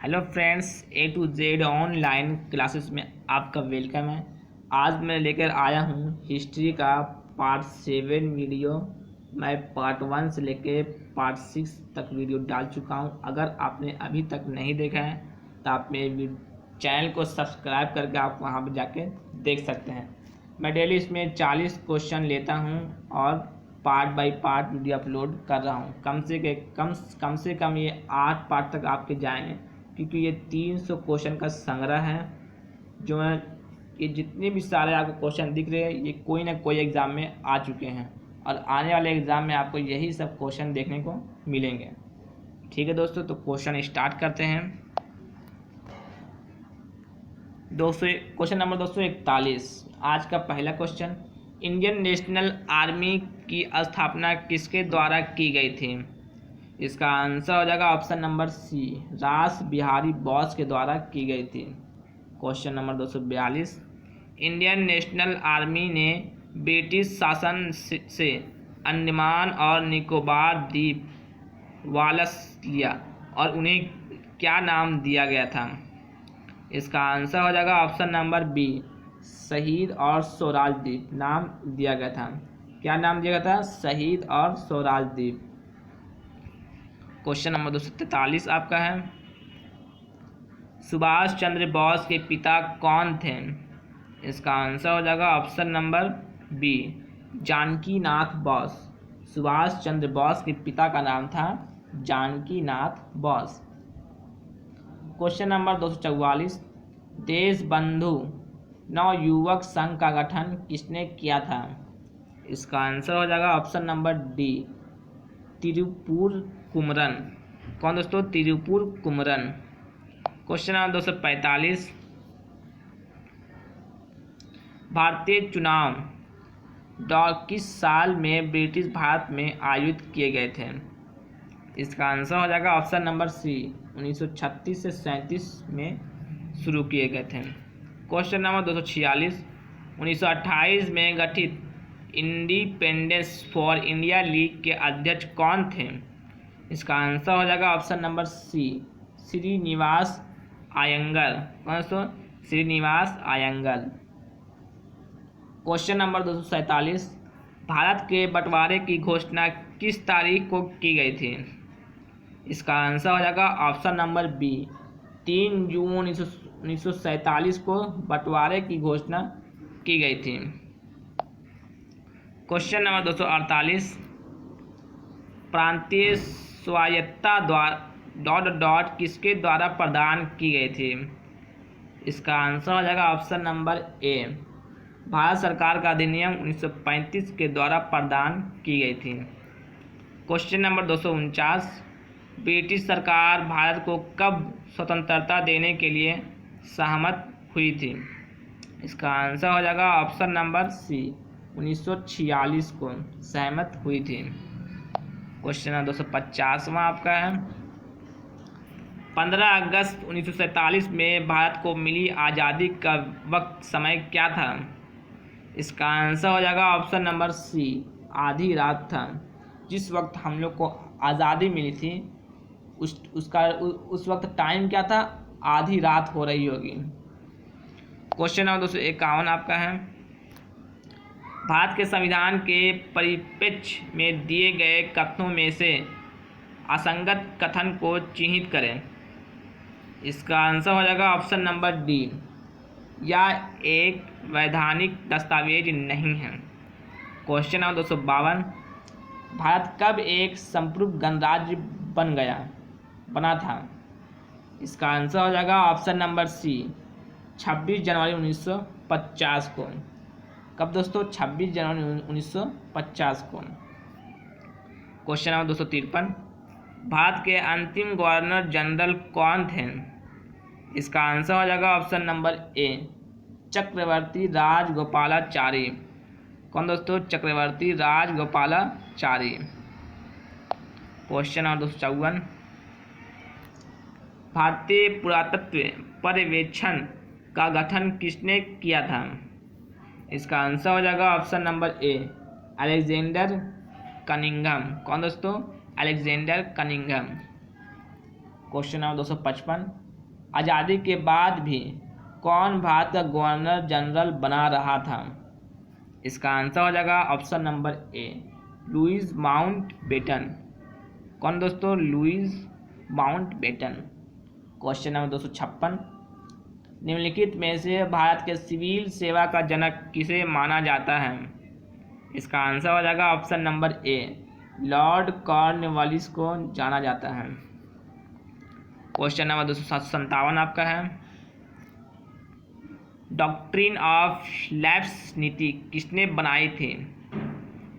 Hello friends, A to Z online classes में आपका welcome है। आज मैं लेकर आया हूँ हिस्ट्री का पार्ट 7 वीडियो। मैं पार्ट 1 से लेकर पार्ट 6 तक वीडियो डाल चुका हूँ। अगर आपने अभी तक नहीं देखा है तो आप मेरे चैनल को सब्सक्राइब करके आप वहाँ पर जाके देख सकते हैं। मैं डेली इसमें 40 क्वेश्चन लेता हूँ और part by part video upload कर रहा हूँ। कम से कम ये 8 पार्ट तक आपके जाएंगे, क्योंकि ये 300 क्वेश्चन का संग्रह है। जो है ये जितने भी सारे आपको क्वेश्चन दिख रहे हैं, ये कोई ना कोई एग्ज़ाम में आ चुके हैं और आने वाले एग्ज़ाम में आपको यही सब क्वेश्चन देखने को मिलेंगे। ठीक है दोस्तों, तो क्वेश्चन स्टार्ट करते हैं। Question number 241। आज का पहला क्वेश्चन, इंडियन नेशनल आर्मी की स्थापना किसके द्वारा की गई थी? इसका आंसर हो जाएगा ऑप्शन नंबर सी, रास बिहारी बोस के द्वारा की गई थी। Question number 242। Indian national army ने ब्रिटिश शासन से अंडमान और निकोबार द्वीप वापस लिया और उन्हें क्या नाम दिया गया था? इसका आंसर हो जाएगा ऑप्शन नंबर बी, शहीद और स्वराज द्वीप नाम दिया गया था। क्या नाम दिया गया था? शहीद और स्वराज द्वीप। क्वेश्चन नंबर 243 आपका है, सुभाष चंद्र बोस के पिता कौन थे? इसका आंसर हो जाएगा option number B, Janaki Nath Bose. Subhash Chandra Bose के पिता का नाम था जानकी नाथ बोस। Question number 244। देशबंधु नवयुवक संघ का गठन किसने किया था? इसका आंसर हो जाएगा option number D, Tirupur Kumaran. कौन दोस्तों? तिरुपुर कुमरन। Question number 245। भारतीय चुनाव किस साल में ब्रिटिश भारत में आयोजित किए गए थे? इसका आंसर हो जाएगा ऑप्शन नंबर सी, 1936 से 37 में शुरू किए गए थे। Question number 246। 1928 में गठित इंडिपेंडेंस फॉर इंडिया लीग के अध्यक्ष कौन थे? इसका आंसर हो जाएगा option number C, Srinivasa Iyengar. कौन दोस्तों? श्रीनिवास अयंगर। Question number 247। भारत के बंटवारे की घोषणा किस तारीख को की गई थी? इसका आंसर हो जाएगा ऑप्शन नंबर बी, 3 जून 1947 को बंटवारे की घोषणा की गई थी। Question number 248। प्रांतीय स्वायत्तता किसके द्वारा प्रदान की गई थी? इसका आंसर हो जाएगा ऑप्शन नंबर ए, भारत सरकार का अधिनियम 1935 के द्वारा प्रदान की गई थी। Question number 249। ब्रिटिश सरकार भारत को कब स्वतंत्रता देने के लिए सहमत हुई थी? इसका आंसर हो जाएगा ऑप्शन नंबर सी, 1946 को सहमत हुई थी। क्वेश्चन नंबर 250वां आपका है, 15 अगस्त 1947 में भारत को मिली आज़ादी का वक्त समय क्या था? इसका आंसर हो जाएगा ऑप्शन नंबर सी, आधी रात था। जिस वक्त हम लोग को आज़ादी मिली थी उस वक्त टाइम क्या था? आधी रात हो रही होगी। क्वेश्चन नंबर 251 आपका है, भारत के संविधान के परिप्रेक्ष्य में दिए गए कथनों में से असंगत कथन को चिन्हित करें। इसका आंसर हो जाएगा ऑप्शन नंबर डी, या एक वैधानिक दस्तावेज नहीं है। Question number 252। भारत कब एक संप्रभु गणराज्य बना था? इसका आंसर हो जाएगा ऑप्शन नंबर सी, 26 जनवरी 1950 को। कब दोस्तों? 26 जनवरी 1950 को। Question number 253। भारत के अंतिम गवर्नर जनरल कौन थे? इसका आंसर हो जाएगा option number A, Chakravarti Rajagopalachari. कौन दोस्तों? चक्रवर्ती राजगोपालाचारी। Question number 254। भारतीय पुरातत्व पर्यवेक्षण का गठन किसने किया था? इसका आंसर हो जाएगा ऑप्शन नंबर ए, अलेक्जेंडर कनिंघम। कौन दोस्तों? Alexander Cunningham. Question number 255। आज़ादी के बाद भी कौन भारत का गवर्नर जनरल बना रहा था? इसका आंसर हो जाएगा option number A, Louis Mountbatten. कौन दोस्तों? Louis Mountbatten. क्वेश्चन नंबर 256, निम्नलिखित में से भारत के सिविल सेवा का जनक किसे माना जाता है? इसका आंसर हो जाएगा ऑप्शन नंबर ए, लॉर्ड कॉर्नवालिस को जाना जाता है। क्वेश्चन नंबर 257 आपका है, डॉक्ट्रिन ऑफ लैप्स नीति किसने बनाई थी?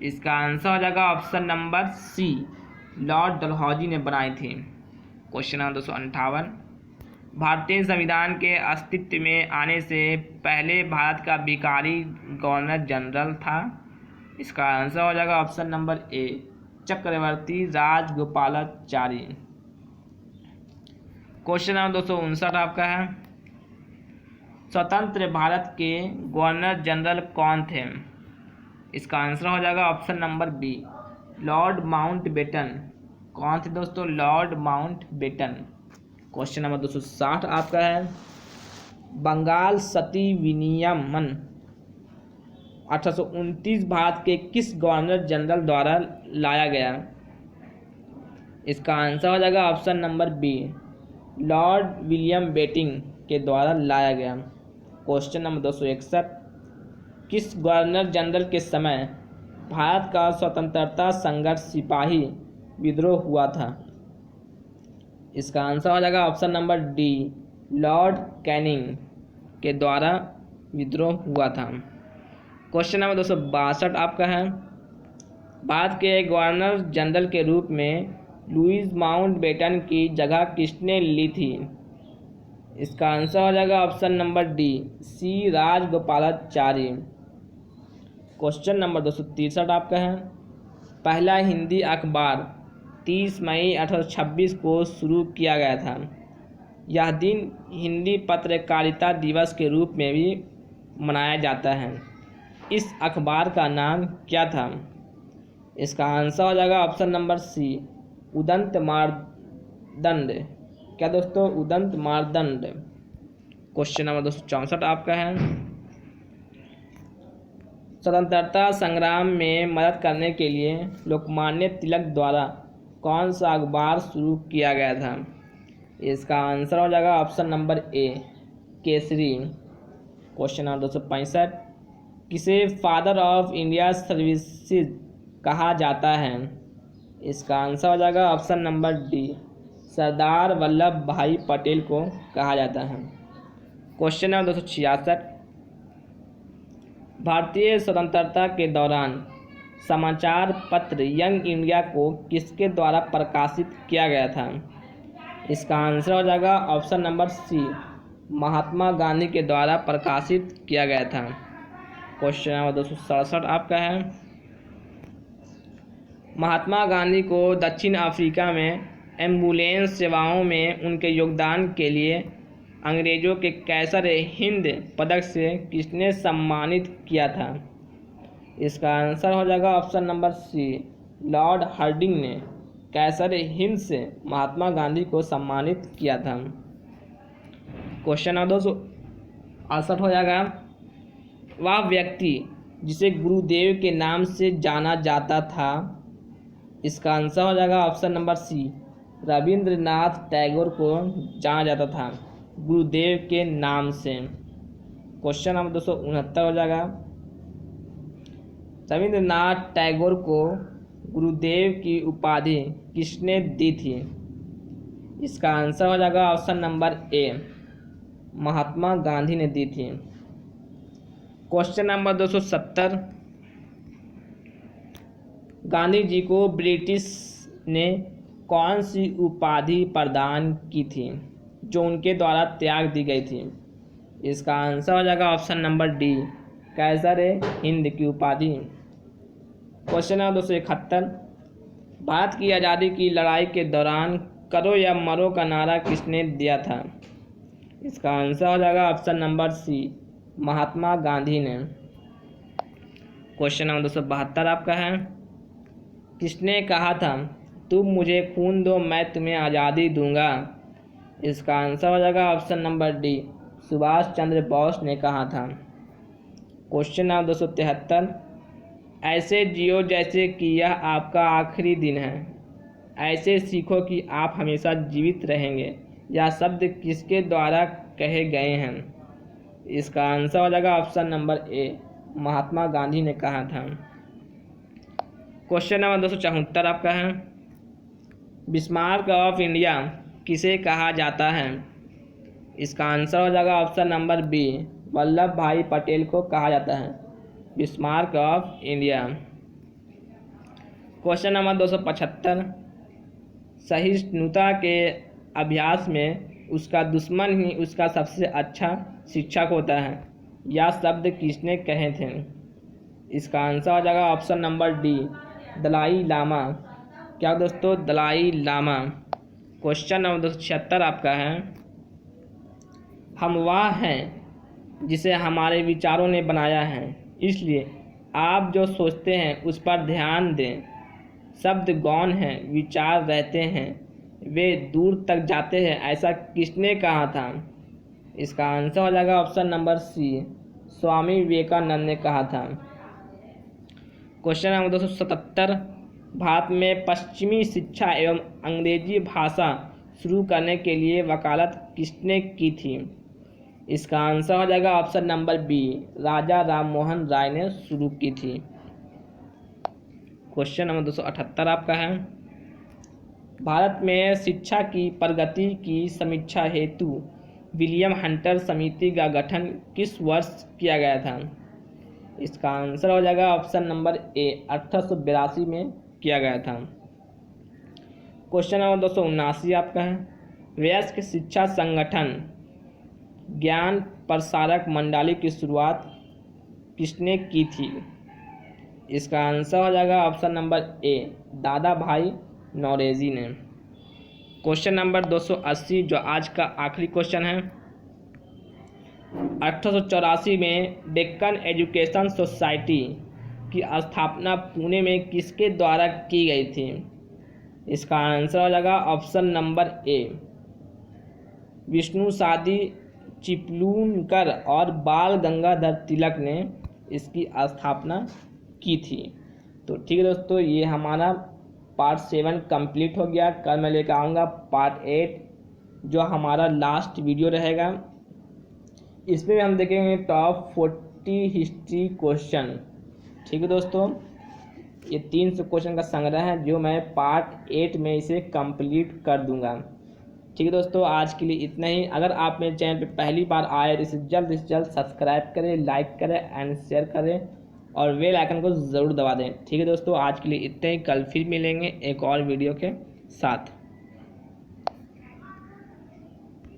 इसका आंसर हो जाएगा option number C, Lord Dalhousie ने बनाई थी। क्वेश्चन नंबर 258, भारतीय संविधान के अस्तित्व में आने से पहले भारत का भिखारी गवर्नर जनरल था? इसका आंसर हो जाएगा option number A, Chakravarti Rajagopalachari. Question number 259 आपका है, स्वतंत्र भारत के गवर्नर जनरल कौन थे? इसका आंसर हो जाएगा option number B, Lord Mountbatten. कौन थे दोस्तों? Lord Mountbatten. क्वेश्चन नंबर 260 आपका है, बंगाल सती विनियमन 1829 भारत के किस गवर्नर जनरल द्वारा लाया गया? इसका आंसर हो जाएगा option number B, Lord William Bentinck के द्वारा लाया गया। क्वेश्चन नंबर 261, किस गवर्नर जनरल के समय भारत का स्वतंत्रता संघर्ष सिपाही विद्रोह हुआ था? इसका आंसर हो जाएगा option number D, Lord Canning के द्वारा विद्रोह हुआ था। क्वेश्चन नंबर 262 आपका है, भारत के गवर्नर जनरल के रूप में लुईस माउंटबेटन की जगह किसने ली थी? इसका आंसर हो जाएगा ऑप्शन नंबर डी, सी राजगोपालाचारी। क्वेश्चन नंबर 263 आपका है, पहला हिंदी अखबार 30 मई 1826 को शुरू किया गया था। यह दिन हिंदी पत्रकारिता दिवस के रूप में भी मनाया जाता है। इस अखबार का नाम क्या था? इसका आंसर हो जाएगा ऑप्शन नंबर सी, उदंत मार्दंड। क्या दोस्तों? उदंत मार्दंड। क्वेश्चन नंबर 264 आपका है, स्वतंत्रता संग्राम में मदद करने के लिए लोकमान्य तिलक द्वारा कौन सा अखबार शुरू किया गया था? इसका आंसर हो जाएगा ऑप्शन नंबर ए, केसरी। क्वेश्चन नंबर 265, किसे फादर ऑफ इंडिया सर्विसेज कहा जाता है? इसका आंसर हो जाएगा option number D, Sardar Vallabh भाई पटेल को कहा जाता है। क्वेश्चन नंबर 266, भारतीय स्वतंत्रता के दौरान समाचार पत्र यंग इंडिया को किसके द्वारा प्रकाशित किया गया था? इसका आंसर हो जाएगा ऑप्शन नंबर सी, महात्मा गांधी के द्वारा प्रकाशित किया गया था। क्वेश्चन नंबर 267 आपका है, महात्मा गांधी को दक्षिण अफ्रीका में एम्बुलेंस सेवाओं में उनके योगदान के लिए अंग्रेजों के कैसर हिंद पदक से किसने सम्मानित किया था? इसका आंसर हो जाएगा option number C, Lord Hardinge ने कैसर हिंद से महात्मा गांधी को सम्मानित किया था। क्वेश्चन नंबर 268 हो जाएगा, वह व्यक्ति जिसे गुरुदेव के नाम से जाना जाता था? इसका आंसर हो जाएगा option number C, Rabindranath Tagore को जाना जाता था गुरुदेव के नाम से। क्वेश्चन नंबर 269 हो जाएगा, रविंद्रनाथ टैगोर को गुरुदेव की उपाधि किसने दी थी? इसका आंसर हो जाएगा ऑप्शन नंबर ए, महात्मा गांधी ने दी थी। क्वेश्चन नंबर 270, गांधी जी को ब्रिटिश ने कौन सी उपाधि प्रदान की थी जो उनके द्वारा त्याग दी गई थी? इसका आंसर हो जाएगा ऑप्शन नंबर डी, कैसर हिंद की उपाधि। क्वेश्चन नंबर 271, भारत की आज़ादी की लड़ाई के दौरान करो या मरो का नारा किसने दिया था? इसका आंसर हो जाएगा ऑप्शन नंबर सी, महात्मा गांधी ने। क्वेश्चन नंबर 272 आपका है, किसने कहा था तुम मुझे खून दो मैं तुम्हें आज़ादी दूंगा? इसका आंसर हो जाएगा option number D, Subhash Chandra Bose ने कहा था। क्वेश्चन नंबर 273, ऐसे जियो जैसे कि यह आपका आखिरी दिन है, ऐसे सीखो कि आप हमेशा जीवित रहेंगे, यह शब्द किसके द्वारा कहे गए हैं? इसका आंसर हो जाएगा ऑप्शन नंबर ए, महात्मा गांधी ने कहा था। क्वेश्चन नंबर 274 आपका है, बिस्मार्क ऑफ इंडिया किसे कहा जाता है? इसका आंसर हो जाएगा ऑप्शन नंबर बी, वल्लभ भाई पटेल को कहा जाता है Bismarck of India. Question number 275, सहिष्णुता के अभ्यास में उसका दुश्मन ही उसका सबसे अच्छा शिक्षक होता है, यह शब्द किसने कहे थे? इसका आंसर हो जाएगा option number D, Dalai Lama. क्या दोस्तों? दलाई लामा। क्वेश्चन नंबर 276 आपका है, हम वह हैं जिसे हमारे विचारों ने बनाया है, इसलिए आप जो सोचते हैं उस पर ध्यान दें। शब्द गौण हैं, विचार रहते हैं, वे दूर तक जाते हैं, ऐसा किसने कहा था? इसका आंसर हो जाएगा ऑप्शन नंबर सी, स्वामी विवेकानंद ने कहा था। क्वेश्चन नंबर 277, भारत में पश्चिमी शिक्षा एवं अंग्रेजी भाषा शुरू करने के लिए वकालत किसने की थी? इसका आंसर हो जाएगा option number B, Raja Rammohan Roy ने शुरू की थी। क्वेश्चन नंबर 278 आपका है, भारत में शिक्षा की प्रगति की समीक्षा हेतु विलियम हंटर समिति का गठन किस वर्ष किया गया था? इसका आंसर हो जाएगा ऑप्शन नंबर ए, 1882 में किया गया था। क्वेश्चन नंबर 279 आपका है, वयस्क शिक्षा संगठन ज्ञान प्रसारक मंडली की शुरुआत किसने की थी? इसका आंसर हो जाएगा ऑप्शन नंबर ए, दादा भाई नौरोजी ने। क्वेश्चन नंबर 280 जो आज का आखिरी क्वेश्चन है, 1884 में डेक्कन एजुकेशन सोसाइटी की स्थापना पुणे में किसके द्वारा की गई थी? इसका आंसर हो जाएगा ऑप्शन नंबर ए, विष्णु सादी चिपलूनकर और बाल गंगाधर तिलक ने इसकी स्थापना की थी। तो ठीक है दोस्तों, ये हमारा पार्ट 7 कंप्लीट हो गया। कल मैं लेकर आऊँगा पार्ट 8 जो हमारा लास्ट वीडियो रहेगा। इसमें हम देखेंगे टॉप 40 हिस्ट्री क्वेश्चन। ठीक है दोस्तों, ये 300 क्वेश्चन का संग्रह है जो मैं पार्ट 8 में इसे कंप्लीट कर दूंगा। ठीक है दोस्तों, आज के लिए इतना ही। अगर आप मेरे चैनल पे पहली बार आए तो इसे जल्द से जल्द सब्सक्राइब करें, लाइक करें एंड शेयर करें और बेल आइकन को ज़रूर दबा दें। ठीक है दोस्तों, आज के लिए इतना ही। कल फिर मिलेंगे एक और वीडियो के साथ।